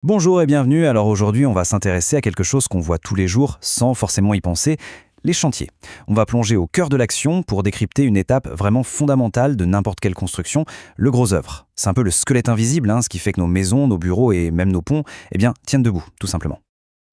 Bonjour et bienvenue. Alors aujourd'hui, on va s'intéresser à quelque chose qu'on voit tous les jours sans forcément y penser, les chantiers. On va plonger au cœur de l'action pour décrypter une étape vraiment fondamentale de n'importe quelle construction, le gros œuvre. C'est un peu le squelette invisible, ce qui fait que nos maisons, nos bureaux et même nos ponts, tiennent debout, tout simplement.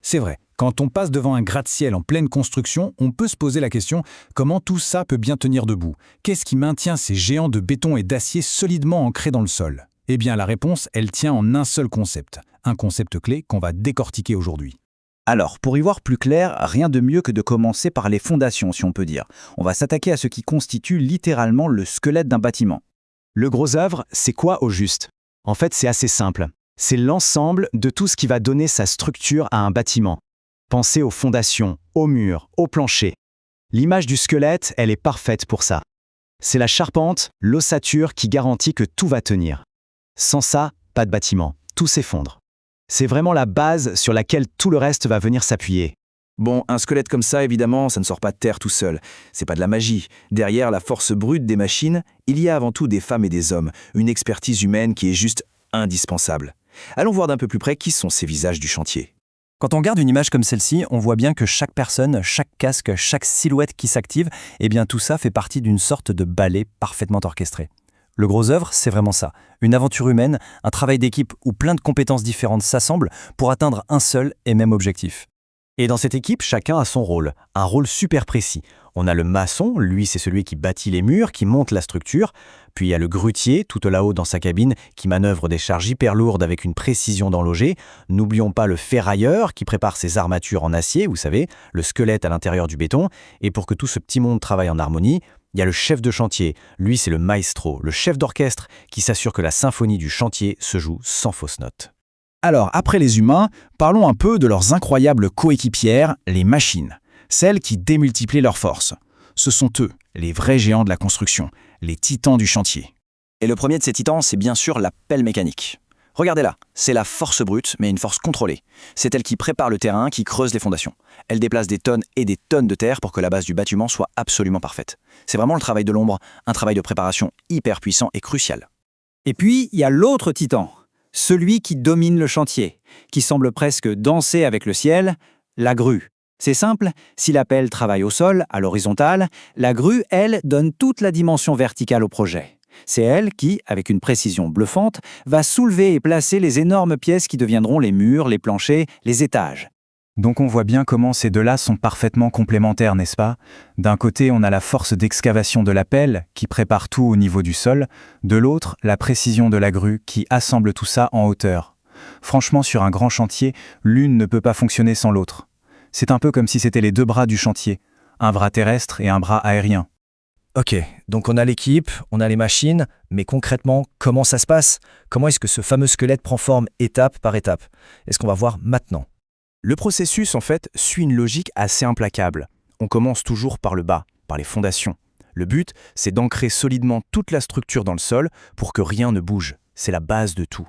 C'est vrai, quand on passe devant un gratte-ciel en pleine construction, on peut se poser la question comment tout ça peut bien tenir debout? Qu'est-ce qui maintient ces géants de béton et d'acier solidement ancrés dans le sol? Eh bien la réponse, elle tient en un seul concept, un concept clé qu'on va décortiquer aujourd'hui. Alors, pour y voir plus clair, rien de mieux que de commencer par les fondations, si on peut dire. On va s'attaquer à ce qui constitue littéralement le squelette d'un bâtiment. Le gros œuvre, c'est quoi au juste? En fait, c'est assez simple. C'est l'ensemble de tout ce qui va donner sa structure à un bâtiment. Pensez aux fondations, aux murs, aux planchers. L'image du squelette, elle est parfaite pour ça. C'est la charpente, l'ossature qui garantit que tout va tenir. Sans ça, pas de bâtiment, tout s'effondre. C'est vraiment la base sur laquelle tout le reste va venir s'appuyer. Bon, un squelette comme ça, évidemment, ça ne sort pas de terre tout seul. C'est pas de la magie. Derrière la force brute des machines, il y a avant tout des femmes et des hommes, une expertise humaine qui est juste indispensable. Allons voir d'un peu plus près qui sont ces visages du chantier. Quand on regarde une image comme celle-ci, on voit bien que chaque personne, chaque casque, chaque silhouette qui s'active, tout ça fait partie d'une sorte de ballet parfaitement orchestré. Le gros œuvre, c'est vraiment ça. Une aventure humaine, un travail d'équipe où plein de compétences différentes s'assemblent pour atteindre un seul et même objectif. Et dans cette équipe, chacun a son rôle, un rôle super précis. On a le maçon, lui c'est celui qui bâtit les murs, qui monte la structure. Puis il y a le grutier, tout là-haut dans sa cabine, qui manœuvre des charges hyper lourdes avec une précision d'enloger. N'oublions pas le ferrailleur, qui prépare ses armatures en acier, vous savez, le squelette à l'intérieur du béton. Et pour que tout ce petit monde travaille en harmonie, il y a le chef de chantier. Lui c'est le maestro, le chef d'orchestre, qui s'assure que la symphonie du chantier se joue sans fausse note. Alors, après les humains, parlons un peu de leurs incroyables coéquipières, les machines, celles qui démultiplient leurs forces. Ce sont eux, les vrais géants de la construction, les titans du chantier. Et le premier de ces titans, c'est bien sûr la pelle mécanique. Regardez là, c'est la force brute, mais une force contrôlée. C'est elle qui prépare le terrain, qui creuse les fondations. Elle déplace des tonnes et des tonnes de terre pour que la base du bâtiment soit absolument parfaite. C'est vraiment le travail de l'ombre, un travail de préparation hyper puissant et crucial. Et puis, il y a l'autre titan, celui qui domine le chantier, qui semble presque danser avec le ciel, la grue. C'est simple, si la pelle travaille au sol, à l'horizontale, la grue, elle, donne toute la dimension verticale au projet. C'est elle qui, avec une précision bluffante, va soulever et placer les énormes pièces qui deviendront les murs, les planchers, les étages. Donc on voit bien comment ces deux-là sont parfaitement complémentaires, n'est-ce pas? D'un côté, on a la force d'excavation de la pelle, qui prépare tout au niveau du sol. De l'autre, la précision de la grue, qui assemble tout ça en hauteur. Franchement, sur un grand chantier, l'une ne peut pas fonctionner sans l'autre. C'est un peu comme si c'était les deux bras du chantier, un bras terrestre et un bras aérien. Ok, donc on a l'équipe, on a les machines, mais concrètement, comment ça se passe? Comment est-ce que ce fameux squelette prend forme étape par étape? Est-ce qu'on va voir maintenant? Le processus, en fait, suit une logique assez implacable. On commence toujours par le bas, par les fondations. Le but, c'est d'ancrer solidement toute la structure dans le sol pour que rien ne bouge. C'est la base de tout.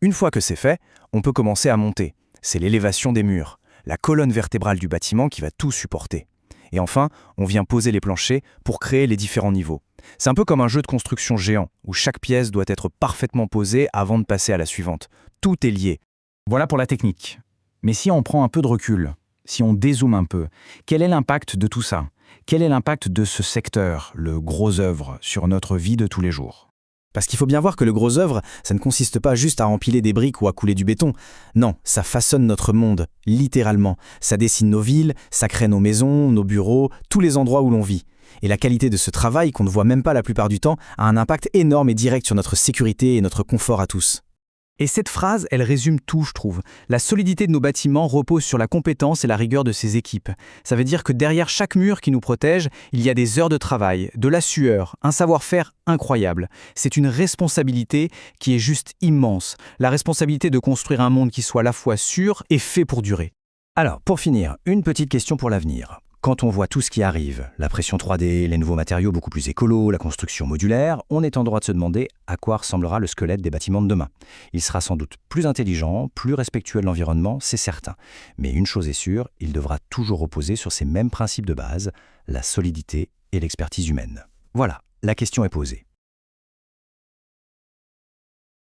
Une fois que c'est fait, on peut commencer à monter. C'est l'élévation des murs, la colonne vertébrale du bâtiment qui va tout supporter. Et enfin, on vient poser les planchers pour créer les différents niveaux. C'est un peu comme un jeu de construction géant, où chaque pièce doit être parfaitement posée avant de passer à la suivante. Tout est lié. Voilà pour la technique. Mais si on prend un peu de recul, si on dézoome un peu, quel est l'impact de tout ça? Quel est l'impact de ce secteur, le gros œuvre, sur notre vie de tous les jours? Parce qu'il faut bien voir que le gros œuvre, ça ne consiste pas juste à empiler des briques ou à couler du béton. Non, ça façonne notre monde, littéralement. Ça dessine nos villes, ça crée nos maisons, nos bureaux, tous les endroits où l'on vit. Et la qualité de ce travail, qu'on ne voit même pas la plupart du temps, a un impact énorme et direct sur notre sécurité et notre confort à tous. Et cette phrase, elle résume tout, je trouve. La solidité de nos bâtiments repose sur la compétence et la rigueur de ses équipes. Ça veut dire que derrière chaque mur qui nous protège, il y a des heures de travail, de la sueur, un savoir-faire incroyable. C'est une responsabilité qui est juste immense. La responsabilité de construire un monde qui soit à la fois sûr et fait pour durer. Alors, pour finir, une petite question pour l'avenir. Quand on voit tout ce qui arrive, la pression 3D, les nouveaux matériaux beaucoup plus écolos, la construction modulaire, on est en droit de se demander à quoi ressemblera le squelette des bâtiments de demain. Il sera sans doute plus intelligent, plus respectueux de l'environnement, c'est certain. Mais une chose est sûre, il devra toujours reposer sur ces mêmes principes de base, la solidité et l'expertise humaine. Voilà, la question est posée.